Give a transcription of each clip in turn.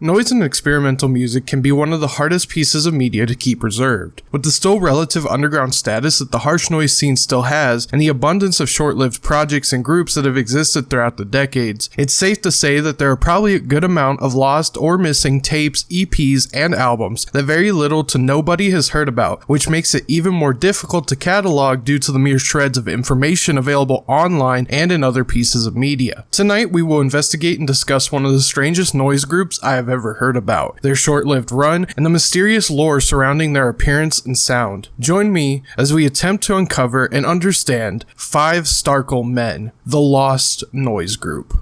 Noise and experimental music can be one of the hardest pieces of media to keep preserved. With the still relative underground status that the harsh noise scene still has, and the abundance of short-lived projects and groups that have existed throughout the decades, it's safe to say that there are probably a good amount of lost or missing tapes, EPs, and albums that very little to nobody has heard about, which makes it even more difficult to catalog due to the mere shreds of information available online and in other pieces of media. Tonight we will investigate and discuss one of the strangest noise groups I have ever heard about, their short-lived run, and the mysterious lore surrounding their appearance and sound. Join me as we attempt to uncover and understand 5 Starkle Men, the Lost Noise Group.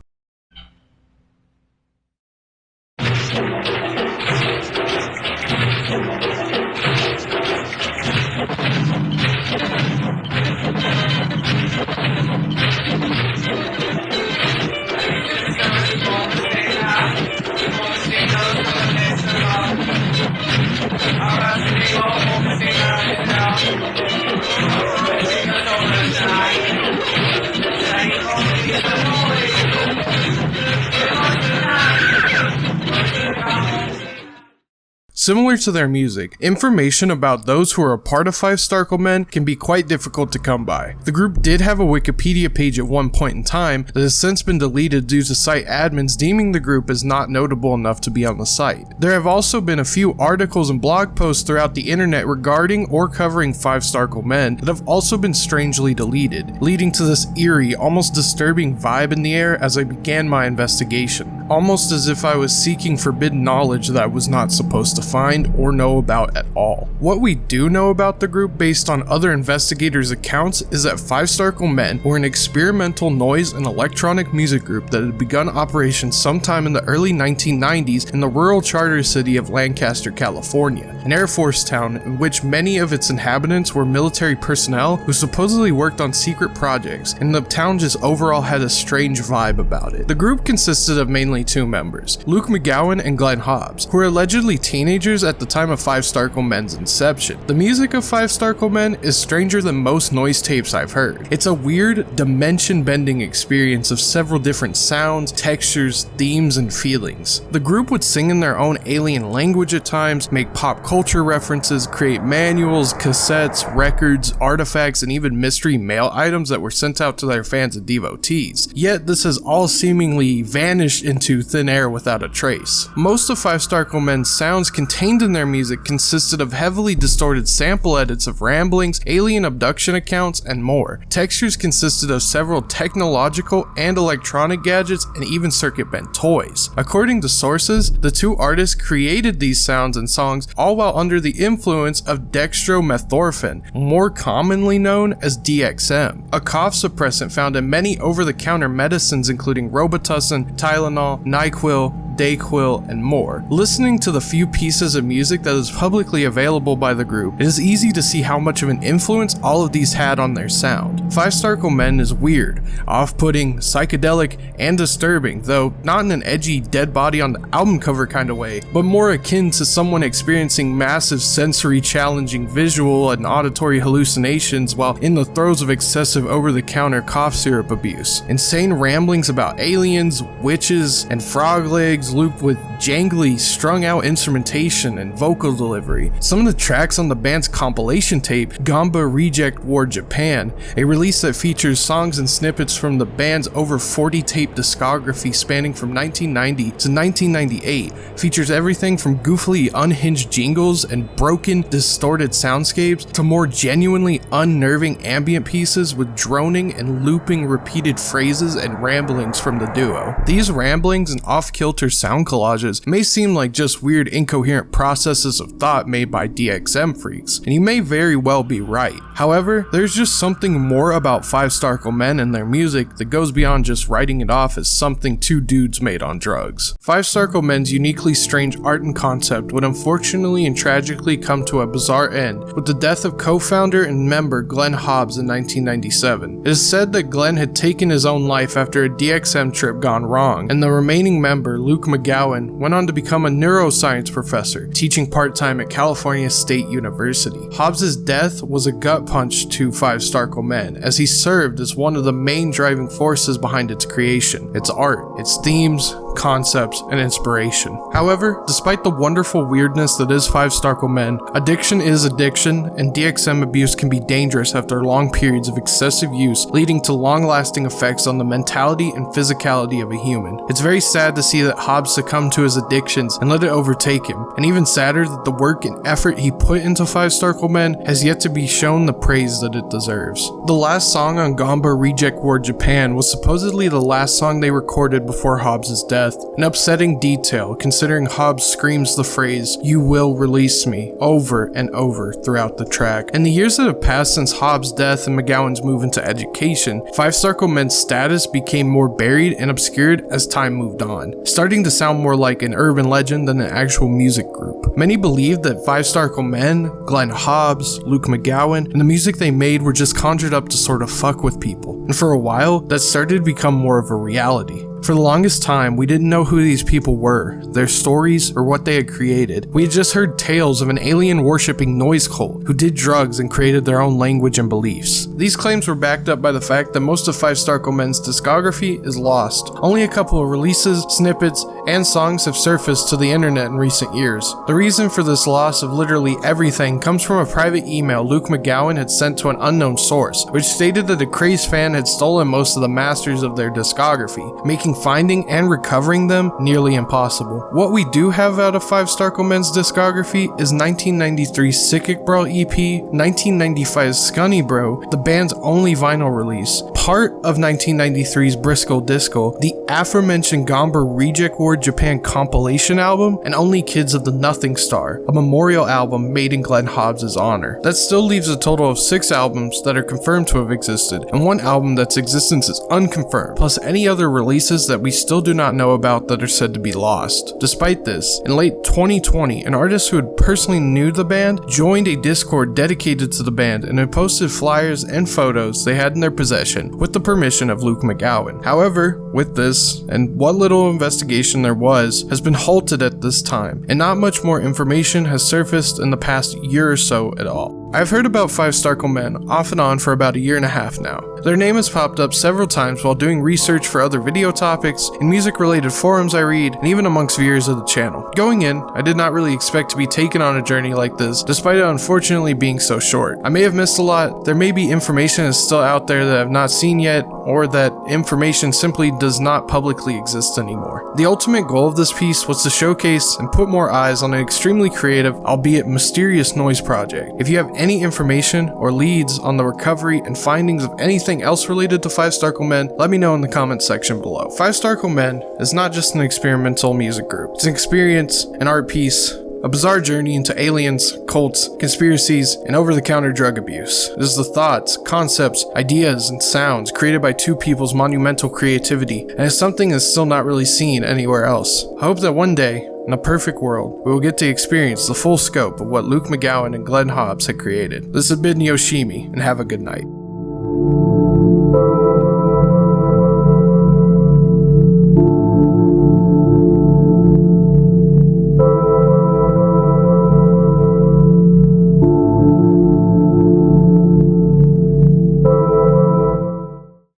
Similar to their music, information about those who are a part of 5 Starkle Men can be quite difficult to come by. The group did have a Wikipedia page at one point in time that has since been deleted due to site admins deeming the group as not notable enough to be on the site. There have also been a few articles and blog posts throughout the internet regarding or covering 5 Starkle Men that have also been strangely deleted, leading to this eerie, almost disturbing vibe in the air as I began my investigation, almost as if I was seeking forbidden knowledge that I was not supposed to find or know about at all. What we do know about the group based on other investigators' accounts is that 5 Starkle Men were an experimental noise and electronic music group that had begun operations sometime in the early 1990s in the rural charter city of Lancaster, California, an Air Force town in which many of its inhabitants were military personnel who supposedly worked on secret projects, and the town just overall had a strange vibe about it. The group consisted of mainly 2 members, Luke McGowan and Glenn Hobbs, who were allegedly teenagers at the time of 5 Starkle Men's inception. The music of 5 Starkle Men is stranger than most noise tapes I've heard. It's a weird, dimension-bending experience of several different sounds, textures, themes, and feelings. The group would sing in their own alien language at times, make pop culture references, create manuals, cassettes, records, artifacts, and even mystery mail items that were sent out to their fans and devotees. Yet this has all seemingly vanished into thin air without a trace. Most of 5 Starkle Men's sounds contained in their music consisted of heavily distorted sample edits of ramblings, alien abduction accounts, and more. Textures consisted of several technological and electronic gadgets and even circuit-bent toys. According to sources, the 2 artists created these sounds and songs all while under the influence of dextromethorphan, more commonly known as DXM, a cough suppressant found in many over-the-counter medicines including Robitussin, Tylenol, NyQuil, Dayquil, and more. Listening to the few pieces of music that is publicly available by the group, it is easy to see how much of an influence all of these had on their sound. 5 Starkle Men is weird, off-putting, psychedelic, and disturbing, though not in an edgy dead body on the album cover kind of way, but more akin to someone experiencing massive sensory challenging visual and auditory hallucinations while in the throes of excessive over-the-counter cough syrup abuse. Insane ramblings about aliens, witches, and frog legs looped with jangly, strung-out instrumentation and vocal delivery. Some of the tracks on the band's compilation tape, Gamba Reject War Japan, a release that features songs and snippets from the band's over 40-tape discography spanning from 1990 to 1998, features everything from goofily unhinged jingles and broken, distorted soundscapes to more genuinely unnerving ambient pieces with droning and looping repeated phrases and ramblings from the duo. These ramblings and off-kilter sound collages may seem like just weird incoherent processes of thought made by DXM freaks, and you may very well be right. However, there's just something more about 5 Starkle Men and their music that goes beyond just writing it off as something 2 dudes made on drugs. 5 Starkle Men's uniquely strange art and concept would unfortunately and tragically come to a bizarre end with the death of co-founder and member Glenn Hobbs in 1997. It is said that Glenn had taken his own life after a DXM trip gone wrong, and the remaining member, Luke McGowan, went on to become a neuroscience professor, teaching part-time at California State University. Hobbs' death was a gut punch to 5 Starkle Men, as he served as one of the main driving forces behind its creation, its art, its themes, concepts, and inspiration. However, despite the wonderful weirdness that is 5 Starkle Men, addiction is addiction, and DXM abuse can be dangerous after long periods of excessive use, leading to long-lasting effects on the mentality and physicality of a human. It's very sad to see that Hobbs succumbed to his addictions and let it overtake him, and even sadder that the work and effort he put into 5 Starkle Men has yet to be shown the praise that it deserves. The last song on Gamba Reject Ward Japan was supposedly the last song they recorded before Hobbs' death, an upsetting detail considering Hobbs screams the phrase, "You will release me," over and over throughout the track. In the years that have passed since Hobbs' death and McGowan's move into education, 5 Starkle Men's status became more buried and obscured as time moved on, starting to sound more like an urban legend than an actual music group. Many believed that 5 Starkle Men, Glenn Hobbs, Luke McGowan, and the music they made were just conjured up to sort of fuck with people, and for a while, that started to become more of a reality. For the longest time, we didn't know who these people were, their stories, or what they had created. We had just heard tales of an alien-worshipping noise cult who did drugs and created their own language and beliefs. These claims were backed up by the fact that most of 5 Starkle Men's discography is lost. Only a couple of releases, snippets, and songs have surfaced to the internet in recent years. The reason for this loss of literally everything comes from a private email Luke McGowan had sent to an unknown source, which stated that a crazed fan had stolen most of the masters of their discography, making finding and recovering them nearly impossible. What we do have out of 5 Starkle Men's discography is 1993's Sickick Brawl EP, 1995's Scunny Bro, the band's only vinyl release, part of 1993's Briscoe Disco, the aforementioned Gamba Reject Ward Japan compilation album, and Only Kids of the Nothing Star, a memorial album made in Glenn Hobbs' honor. That still leaves a total of 6 albums that are confirmed to have existed, and 1 album that's existence is unconfirmed, plus any other releases that we still do not know about that are said to be lost. Despite this, in late 2020, an artist who had personally knew the band joined a Discord dedicated to the band and had posted flyers and photos they had in their possession with the permission of Luke McGowan. However, with this, and what little investigation there was, has been halted at this time, and not much more information has surfaced in the past year or so at all. I've heard about 5 Starkle Men off and on for about a year and a half now. Their name has popped up several times while doing research for other video topics, in music-related forums I read, and even amongst viewers of the channel. Going in, I did not really expect to be taken on a journey like this, despite it unfortunately being so short. I may have missed a lot, there may be information that's still out there that I've not seen yet, or that information simply does not publicly exist anymore. The ultimate goal of this piece was to showcase and put more eyes on an extremely creative, albeit mysterious noise project. If you have any information or leads on the recovery and findings of anything else related to 5 Starkle Men, let me know in the comments section below. 5 Starkle Men is not just an experimental music group. It's an experience, an art piece, a bizarre journey into aliens, cults, conspiracies, and over-the-counter drug abuse. It is the thoughts, concepts, ideas, and sounds created by 2 people's monumental creativity, and is something that's still not really seen anywhere else. I hope that one day, in a perfect world, we will get to experience the full scope of what Luke McGowan and Glenn Hobbs had created. This has been Yoshimi, and have a good night.